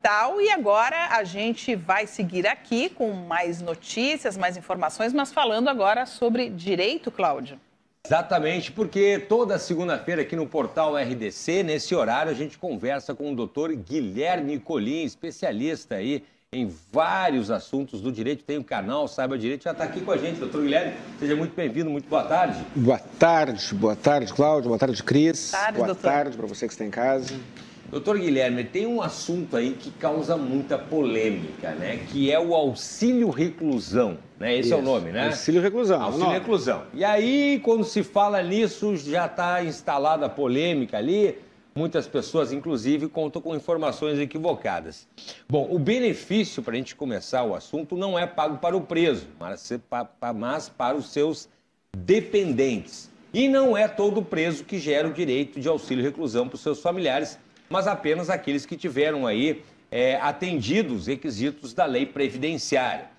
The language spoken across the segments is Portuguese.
Natal e agora a gente vai seguir aqui com mais notícias, mais informações, mas falando agora sobre direito, Cláudio. Exatamente, porque toda segunda-feira aqui no Portal RDC, nesse horário, a gente conversa com o doutor Guilherme Colim, especialista aí em vários assuntos do direito. Tem o canal Saiba Direito, já está aqui com a gente. Doutor Guilherme, seja muito bem-vindo, muito boa tarde. Boa tarde, Cláudio, boa tarde, Cris. Boa tarde para você que está em casa. Doutor Guilherme, tem um assunto aí que causa muita polêmica, né? Que é o auxílio reclusão, né? Esse é o nome, né? Auxílio reclusão. Auxílio reclusão. E aí, quando se fala nisso, já está instalada a polêmica ali. Muitas pessoas, inclusive, contam com informações equivocadas. Bom, o benefício, para a gente começar o assunto, não é pago para o preso, mas para os seus dependentes. E não é todo preso que gera o direito de auxílio reclusão para os seus familiares, mas apenas aqueles que tiveram aí atendido os requisitos da lei previdenciária.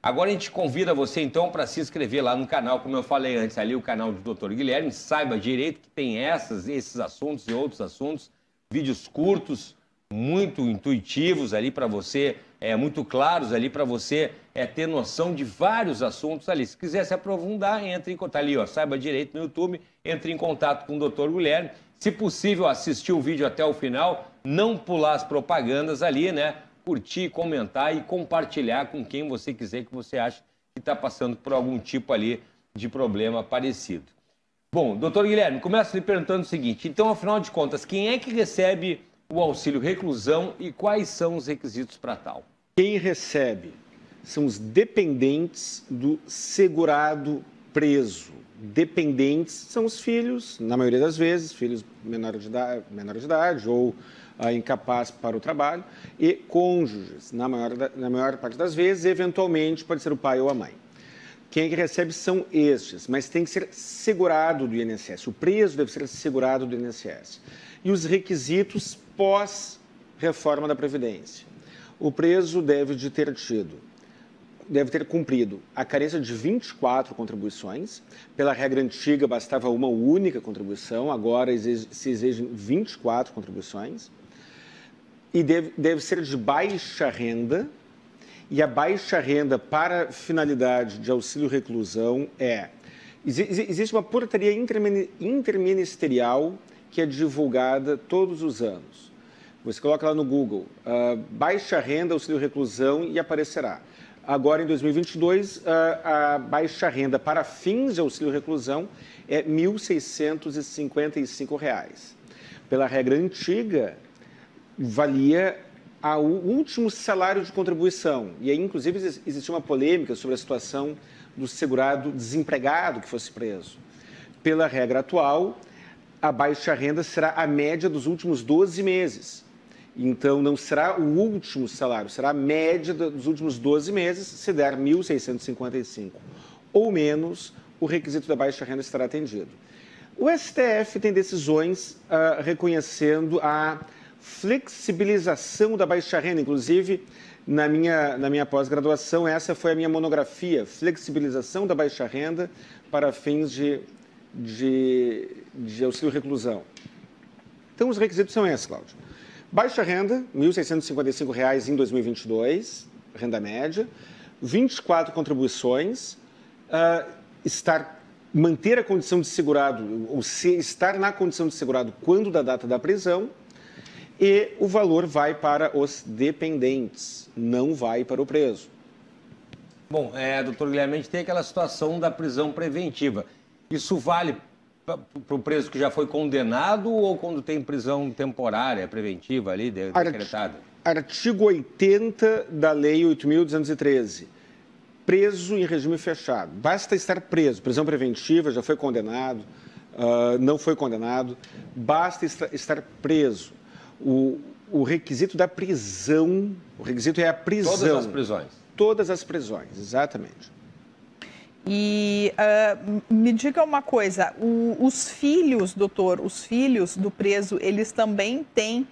Agora a gente convida você, então, para se inscrever lá no canal, como eu falei antes, ali o canal do Dr. Guilherme, Saiba Direito, que tem esses assuntos e outros assuntos, vídeos curtos, muito intuitivos ali para você, muito claros ali para você ter noção de vários assuntos ali. Se quiser se aprofundar, entre em contato ali, ó, Saiba Direito no YouTube, entre em contato com o Dr. Guilherme. Se possível, assistir o vídeo até o final, não pular as propagandas ali, né? Curtir, comentar e compartilhar com quem você quiser, que você acha que está passando por algum tipo ali de problema parecido. Bom, doutor Guilherme, começo lhe perguntando o seguinte, então, afinal de contas, quem é que recebe o auxílio reclusão e quais são os requisitos para tal? Quem recebe são os dependentes do segurado preso. Dependentes são os filhos, na maioria das vezes, filhos menores de idade ou incapazes para o trabalho, e cônjuges, na maior parte das vezes, eventualmente pode ser o pai ou a mãe. Quem é que recebe são estes, mas tem que ser segurado do INSS. O preso deve ser segurado do INSS. E os requisitos pós-reforma da Previdência. O preso deve ter cumprido a carência de 24 contribuições. Pela regra antiga, bastava uma única contribuição, agora se exigem 24 contribuições. E deve ser de baixa renda, e a baixa renda para finalidade de auxílio reclusão existe uma portaria interministerial que é divulgada todos os anos. Você coloca lá no Google, baixa renda, auxílio reclusão, e aparecerá. Agora, em 2022, a baixa renda para fins de auxílio reclusão é R$ 1.655. Pela regra antiga, valia o último salário de contribuição. E aí, inclusive, existia uma polêmica sobre a situação do segurado desempregado que fosse preso. Pela regra atual, a baixa renda será a média dos últimos 12 meses. Então, não será o último salário, será a média dos últimos 12 meses. Se der 1.655 ou menos, o requisito da baixa renda estará atendido. O STF tem decisões reconhecendo a flexibilização da baixa renda. Inclusive, na minha pós-graduação, essa foi a minha monografia, flexibilização da baixa renda para fins de auxílio reclusão. Então, os requisitos são esses, Cláudio. Baixa renda, R$ 1.655 em 2022, renda média, 24 contribuições, manter a condição de segurado, ou estar na condição de segurado quando da data da prisão, e o valor vai para os dependentes, não vai para o preso. Bom, doutor Guilherme, a gente tem aquela situação da prisão preventiva. Isso vale para o preso que já foi condenado ou quando tem prisão temporária, preventiva ali, decretada? Artigo 80 da Lei 8.213. Preso em regime fechado. Basta estar preso. Prisão preventiva, já foi condenado, não foi condenado. Basta estar preso. O requisito da prisão, o requisito é a prisão. Todas as prisões? Todas as prisões, exatamente. E me diga uma coisa, os filhos, doutor, os filhos do preso, eles também têm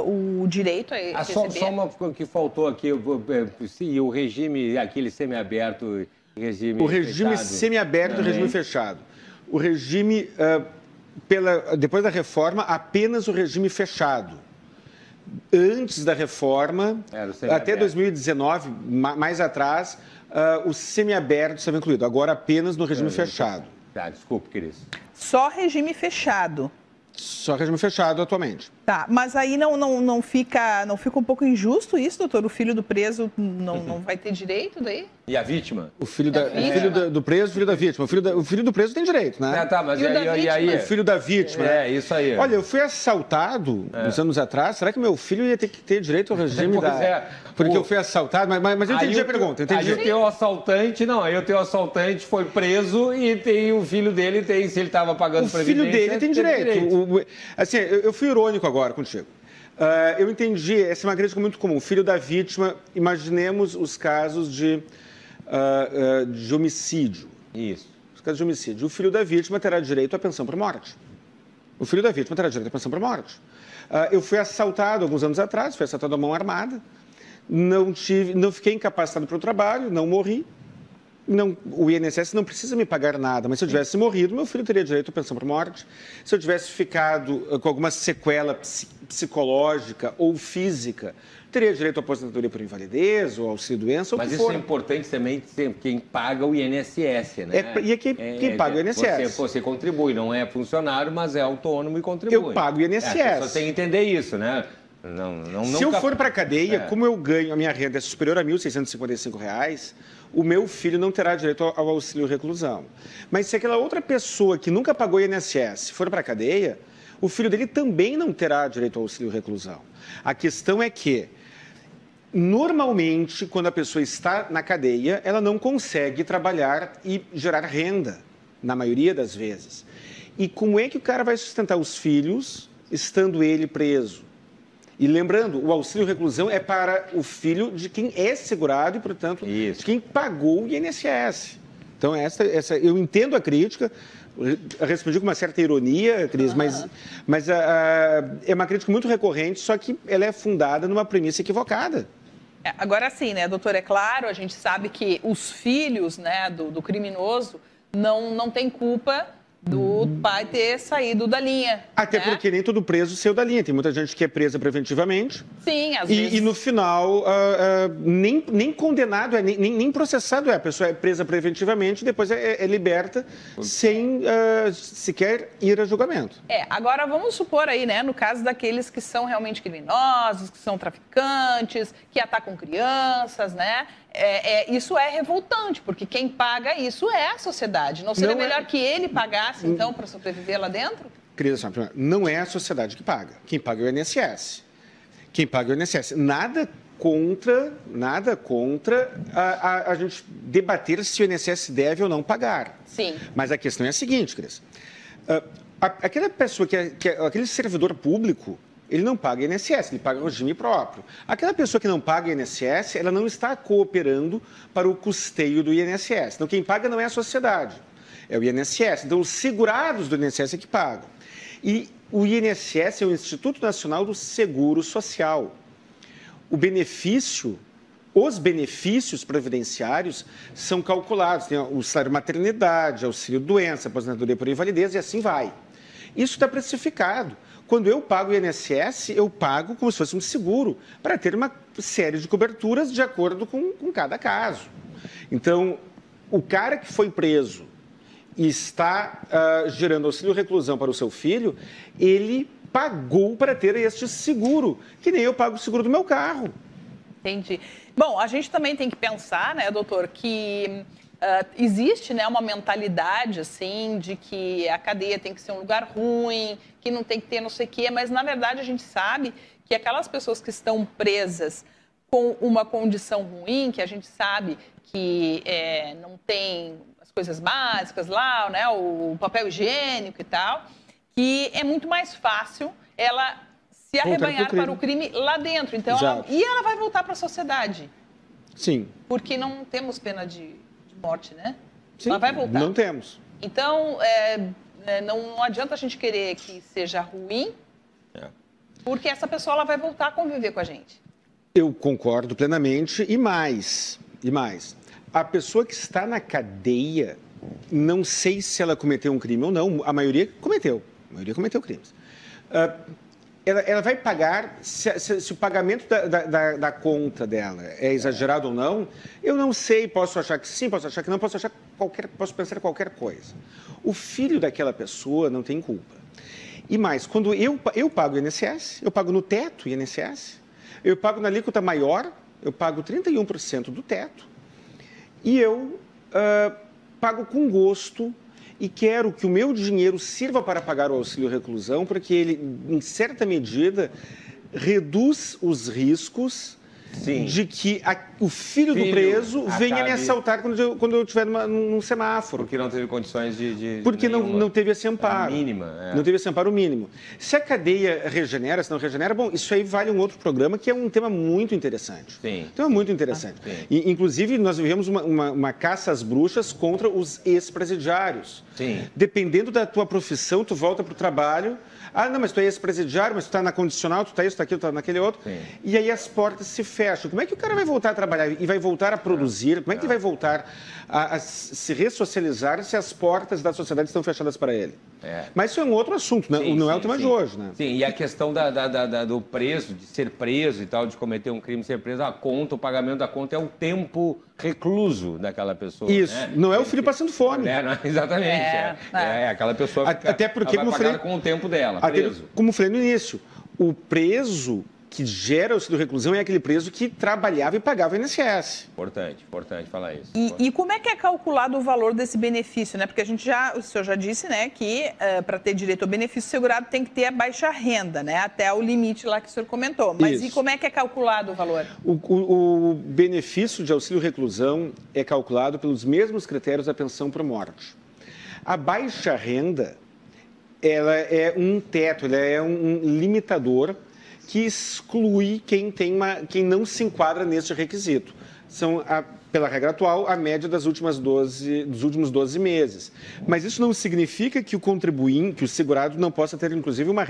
o direito a receber? Só uma que faltou aqui, o regime, aquele semiaberto, regime O regime fechado, semiaberto e o regime fechado. O regime, depois da reforma, apenas o regime fechado. antes da reforma, até 2019, mais atrás, o semiaberto estava incluído. Agora apenas no regime fechado. Tá, desculpe, Cris. Só regime fechado. Só regime fechado atualmente. Tá, mas aí não fica um pouco injusto isso, doutor? O filho do preso não vai ter direito daí? E a vítima? O filho do preso, o filho da vítima. O filho do preso tem direito, né? Tá, mas e aí? O filho da vítima. Isso aí. Olha, eu fui assaltado uns anos atrás. Será que meu filho ia ter que ter direito ao regime Porque eu fui assaltado, mas eu entendi a pergunta. Aí eu tenho o assaltante, foi preso e tem o filho dele, se ele estava pagando previdência... O filho dele tem direito. Assim, eu fui irônico agora contigo. Eu entendi, essa é uma crítica muito comum. O filho da vítima, imaginemos os casos de homicídio. Isso. Os casos de homicídio. O filho da vítima terá direito à pensão por morte. O filho da vítima terá direito à pensão por morte. Eu fui assaltado alguns anos atrás, fui assaltado à mão armada, não fiquei incapacitado para o trabalho, não morri. O INSS não precisa me pagar nada, mas se eu tivesse morrido, meu filho teria direito à pensão por morte. Se eu tivesse ficado com alguma sequela psicológica ou física, teria direito à aposentadoria por invalidez ou auxílio-doença. Mas isso é importante também, quem paga o INSS, né? E quem paga o INSS. Você contribui, não é funcionário, mas é autônomo e contribui. Eu pago o INSS. As pessoas têm que entender isso, né? Se eu for para a cadeia, como eu ganho, a minha renda é superior a R$ 1.655, o meu filho não terá direito ao auxílio reclusão. Mas se aquela outra pessoa que nunca pagou INSS for para a cadeia, o filho dele também não terá direito ao auxílio reclusão. A questão é que, normalmente, quando a pessoa está na cadeia, ela não consegue trabalhar e gerar renda, na maioria das vezes. E como é que o cara vai sustentar os filhos estando ele preso? E lembrando, o auxílio reclusão é para o filho de quem é segurado e, portanto, de quem pagou o INSS. Então, eu entendo a crítica, respondi com uma certa ironia, Cris, mas é uma crítica muito recorrente, só que ela é fundada numa premissa equivocada. Agora sim, né, doutor? É claro, a gente sabe que os filhos, né, do criminoso não têm culpa do pai ter saído da linha. Até porque nem todo preso saiu da linha. Tem muita gente que é presa preventivamente. Sim, às vezes. E no final, nem condenado, nem processado é. A pessoa é presa preventivamente e depois é liberta sem sequer ir a julgamento. Agora vamos supor aí, né, no caso daqueles que são realmente criminosos, que são traficantes, que atacam crianças, né? Isso é revoltante, porque quem paga isso é a sociedade. Não seria melhor que ele pagasse, então, para sobreviver lá dentro? Cris, não é a sociedade que paga. Quem paga é o INSS. Quem paga é o INSS. Nada contra a gente debater se o INSS deve ou não pagar. Sim. Mas a questão é a seguinte, Cris. Aquela pessoa aquele servidor público, ele não paga INSS, ele paga regime próprio. Aquela pessoa que não paga INSS, ela não está cooperando para o custeio do INSS. Então, quem paga não é a sociedade, é o INSS. Então, os segurados do INSS é que pagam. E o INSS é o Instituto Nacional do Seguro Social. Os benefícios previdenciários são calculados. Tem o salário maternidade, auxílio-doença, aposentadoria por invalidez e assim vai. Isso está precificado. Quando eu pago o INSS, eu pago como se fosse um seguro, para ter uma série de coberturas de acordo com cada caso. Então, o cara que foi preso e está gerando auxílio reclusão para o seu filho, ele pagou para ter este seguro, que nem eu pago o seguro do meu carro. Entendi. Bom, a gente também tem que pensar, né, doutor, que existe, né, uma mentalidade, assim, de que a cadeia tem que ser um lugar ruim, que não tem que ter não sei o quê, mas, na verdade, a gente sabe que aquelas pessoas que estão presas com uma condição ruim, que a gente sabe que não tem as coisas básicas lá, né, o papel higiênico e tal, que é muito mais fácil ela se arrebanhar para o crime lá dentro. Então, ela vai voltar para a sociedade. Sim. Porque não temos pena de morte, né? Sim, ela vai voltar. Não temos. Então, não adianta a gente querer que seja ruim, porque essa pessoa ela vai voltar a conviver com a gente. Eu concordo plenamente e mais. A pessoa que está na cadeia, não sei se ela cometeu um crime ou não, a maioria cometeu crimes. ela vai pagar, se o pagamento da conta dela é exagerado ou não, eu não sei, posso achar que sim, posso achar que não, posso pensar qualquer coisa. O filho daquela pessoa não tem culpa. E mais, quando eu pago o INSS, eu pago no teto o INSS, eu pago na alíquota maior, eu pago 31% do teto, e eu pago com gosto e quero que o meu dinheiro sirva para pagar o auxílio reclusão, porque ele, em certa medida, reduz os riscos de que o filho do preso venha me assaltar quando eu estiver num semáforo. Porque não teve condições de porque não teve esse amparo. Mínima. Não teve esse amparo mínimo. Se a cadeia regenera, se não regenera, bom, isso aí vale um outro programa que é um tema muito interessante. Sim. Um tema muito interessante. E, inclusive, nós vivemos uma caça às bruxas contra os ex-presidiários. Sim. Dependendo da tua profissão, tu volta para o trabalho. Ah, não, mas tu é ex-presidiário, mas tu está na condicional, tu está isso, tu está aquilo, tu está naquele outro. Sim. E aí as portas se fecham. Como é que o cara vai voltar a trabalhar e vai voltar a produzir? Como é que ele vai voltar a se ressocializar se as portas da sociedade estão fechadas para ele? Mas isso é um outro assunto, né? Não é o tema de hoje, né? Sim, e a questão do preso, de ser preso e tal, de cometer um crime, ser preso, o pagamento da conta é o tempo recluso daquela pessoa. Isso, né? não é o filho passando fome. Exatamente. Aquela pessoa até porque, vai pagar com o tempo dela, preso. Como falei no início, o preso que gera o auxílio reclusão é aquele preso que trabalhava e pagava o INSS. Importante falar isso. E como é que é calculado o valor desse benefício, né? Porque o senhor já disse, né, que para ter direito ao benefício segurado tem que ter a baixa renda, né? Até o limite lá que o senhor comentou. Mas Isso. E como é que é calculado o valor? O benefício de auxílio reclusão é calculado pelos mesmos critérios da pensão por morte. A baixa renda, ela é um teto, ela é um limitador que exclui quem não se enquadra neste requisito. São, pela regra atual, a média dos últimos 12 meses. Mas isso não significa que o contribuinte, que o segurado não possa ter, inclusive, uma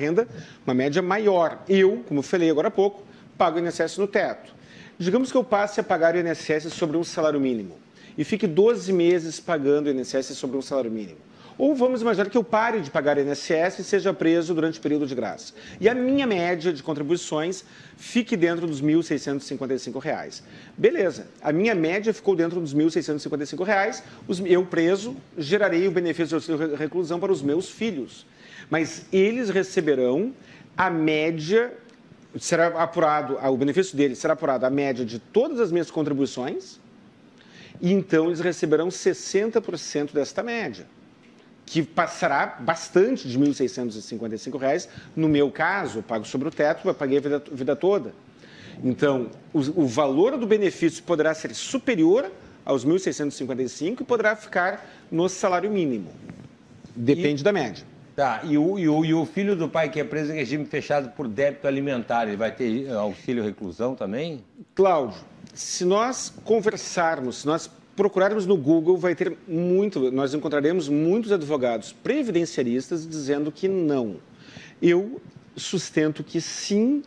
média maior. Eu, como falei agora há pouco, pago o INSS no teto. Digamos que eu passe a pagar o INSS sobre um salário mínimo e fique 12 meses pagando o INSS sobre um salário mínimo. Ou vamos imaginar que eu pare de pagar INSS e seja preso durante o período de graça. E a minha média de contribuições fique dentro dos R$ 1.655. Beleza, a minha média ficou dentro dos R$ 1.655. Eu preso gerarei o benefício de auxílio reclusão para os meus filhos. Mas eles receberão a média, será apurado, o benefício deles será apurado a média de todas as minhas contribuições, e então eles receberão 60% desta média, que passará bastante de R$ 1.655. No meu caso, eu pago sobre o teto, eu paguei a vida toda. Então, o valor do benefício poderá ser superior aos 1.655 e poderá ficar no salário mínimo. Depende da média. Tá, e o filho do pai que é preso em regime fechado por débito alimentar, ele vai ter auxílio reclusão também? Cláudio, se nós conversarmos, se nós procurarmos no Google, nós encontraremos muitos advogados previdenciaristas dizendo que não. Eu sustento que sim,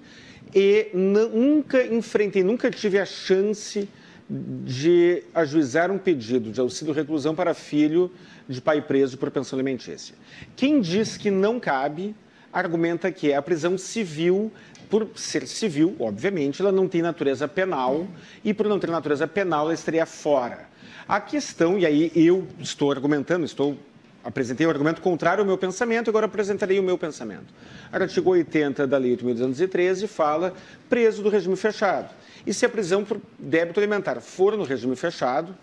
e nunca tive a chance de ajuizar um pedido de auxílio reclusão para filho de pai preso por pensão alimentícia. Quem diz que não cabe, argumenta que a prisão civil, por ser civil, obviamente, ela não tem natureza penal, e por não ter natureza penal, ela estaria fora. A questão, e aí eu estou argumentando, apresentei o argumento contrário ao meu pensamento, agora apresentarei o meu pensamento. O artigo 80 da Lei 8.213 fala preso do regime fechado. E se a prisão por débito alimentar for no regime fechado,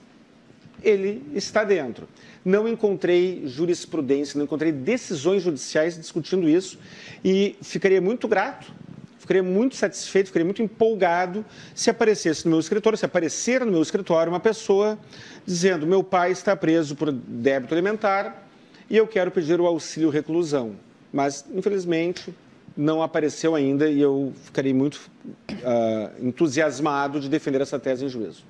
ele está dentro. Não encontrei jurisprudência, não encontrei decisões judiciais discutindo isso, e ficaria muito grato, ficaria muito satisfeito, ficaria muito empolgado se aparecer no meu escritório uma pessoa dizendo: meu pai está preso por débito alimentar e eu quero pedir o auxílio reclusão. Mas, infelizmente, não apareceu ainda, e eu ficarei muito entusiasmado de defender essa tese em juízo.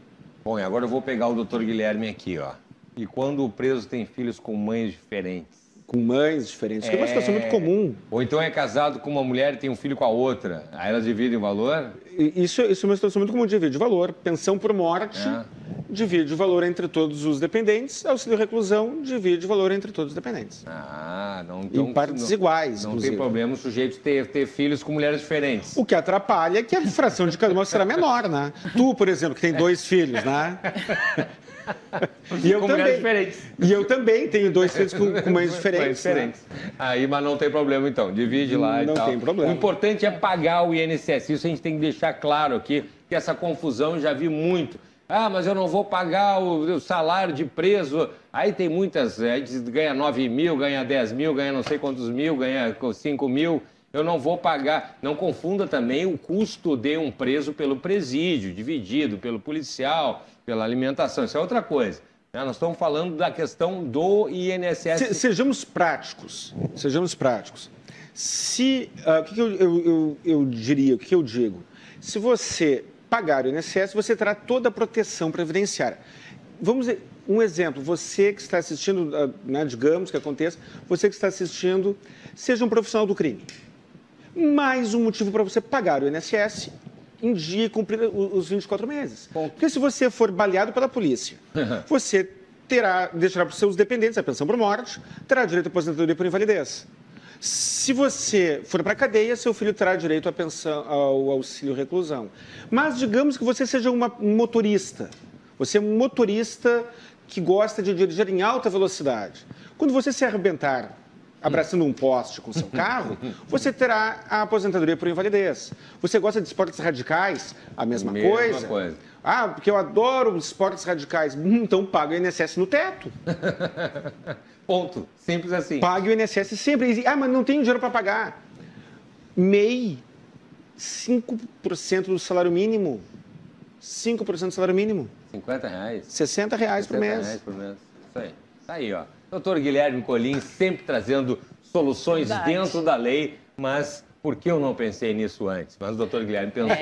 Bom, e agora eu vou pegar o doutor Guilherme aqui, ó. E quando o preso tem filhos com mães diferentes? Com mães diferentes, que é uma situação muito comum. Ou então é casado com uma mulher e tem um filho com a outra, aí elas dividem o valor? Isso é uma situação muito comum, divide o valor. Pensão por morte divide o valor entre todos os dependentes, auxílio reclusão divide o valor entre todos os dependentes. Não, então, em partes iguais, não tem problema o sujeito ter filhos com mulheres diferentes. O que atrapalha é que a fração de cada uma será menor, né? Tu, por exemplo, que tem 2 filhos, né? E eu também tenho 2 filhos com mães diferentes. Né? Aí, mas não tem problema, então. Divide lá e tal. Não tem problema. O importante é pagar o INSS. Isso a gente tem que deixar claro aqui, que essa confusão eu já vi muito. Mas eu não vou pagar o salário de preso. Aí tem muitas, ganha 9 mil, ganha 10 mil, ganha não sei quantos mil, ganha 5 mil. Eu não vou pagar. Não confunda também o custo de um preso pelo presídio, dividido pelo policial, pela alimentação. Isso é outra coisa. Nós estamos falando da questão do INSS. Sejamos práticos. Sejamos práticos. O que eu diria, o que eu digo? Se você pagar o INSS, você terá toda a proteção previdenciária. Vamos ver um exemplo. Você que está assistindo, digamos que aconteça, você que está assistindo, seja um profissional do crime. Mais um motivo para você pagar o INSS em dia e cumprir os 24 meses. Porque se você for baleado pela polícia, você deixará para os seus dependentes a pensão por morte, terá direito à aposentadoria por invalidez. Se você for para a cadeia, seu filho terá direito à pensão, ao auxílio reclusão. Mas digamos que você seja um motorista. Você é um motorista que gosta de dirigir em alta velocidade. Quando você se arrebentar abraçando um poste com seu carro, você terá a aposentadoria por invalidez. Você gosta de esportes radicais? A mesma coisa. Porque eu adoro esportes radicais. Então paga o INSS no teto. Ponto. Simples assim. Pague o INSS sempre. Mas não tenho dinheiro para pagar. MEI, 5% do salário mínimo. 5% do salário mínimo. R$50? R$60 por mês. R$60 por mês. Isso aí. Tá aí, ó. Doutor Guilherme Colim sempre trazendo soluções dentro da lei, mas por que eu não pensei nisso antes? Mas o doutor Guilherme pensou.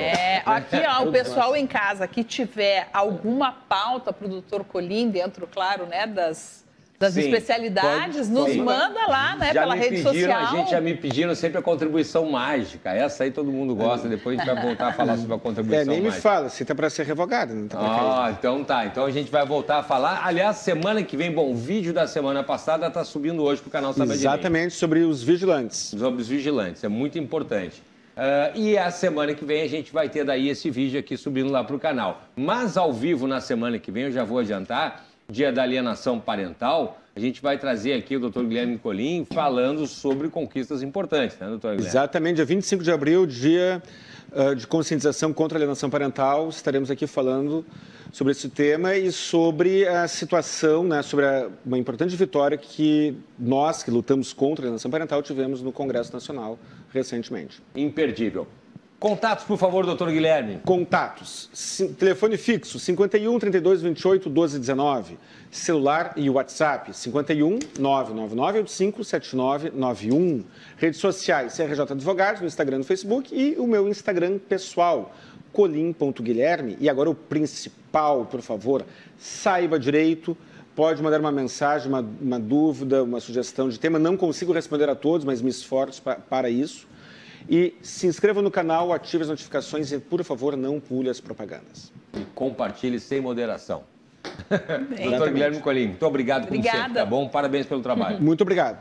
Aqui, o pessoal em casa que tiver alguma pauta para o doutor Colim dentro, claro, né, das especialidades, nos manda lá, né, pela rede social. A gente já me pediram sempre a contribuição mágica. Essa aí todo mundo gosta. Depois a gente vai voltar a falar sobre a contribuição mágica. Nem me fala, você está para ser revogado. Não tá então tá. Então a gente vai voltar a falar. Aliás, semana que vem, o vídeo da semana passada está subindo hoje para o canal Saber de Mim. Exatamente, sobre os vigilantes. Sobre os vigilantes, é muito importante. E a semana que vem a gente vai ter daí esse vídeo aqui subindo lá para o canal. Mas ao vivo na semana que vem, eu já vou adiantar, Dia da Alienação Parental, a gente vai trazer aqui o doutor Guilherme Colim falando sobre conquistas importantes, né, doutor Guilherme? Exatamente, dia 25 de abril, dia de conscientização contra a alienação parental, estaremos aqui falando sobre esse tema e sobre a situação, né, sobre uma importante vitória que nós, que lutamos contra a alienação parental, tivemos no Congresso Nacional recentemente. Imperdível. Contatos, por favor, doutor Guilherme. Contatos. Telefone fixo, 51 32 28 12 19. Celular e WhatsApp, 51 999 85 7991. Redes sociais, CRJ Advogados, no Instagram e no Facebook. E o meu Instagram pessoal, colim.guilherme. E agora o principal, por favor, saiba direito. Pode mandar uma mensagem, uma dúvida, uma sugestão de tema. Não consigo responder a todos, mas me esforço para isso. E se inscreva no canal, ative as notificações e, por favor, não pule as propagandas. E compartilhe sem moderação. Doutor Guilherme Colim, muito obrigado por sempre, tá bom? Parabéns pelo trabalho. Muito obrigado.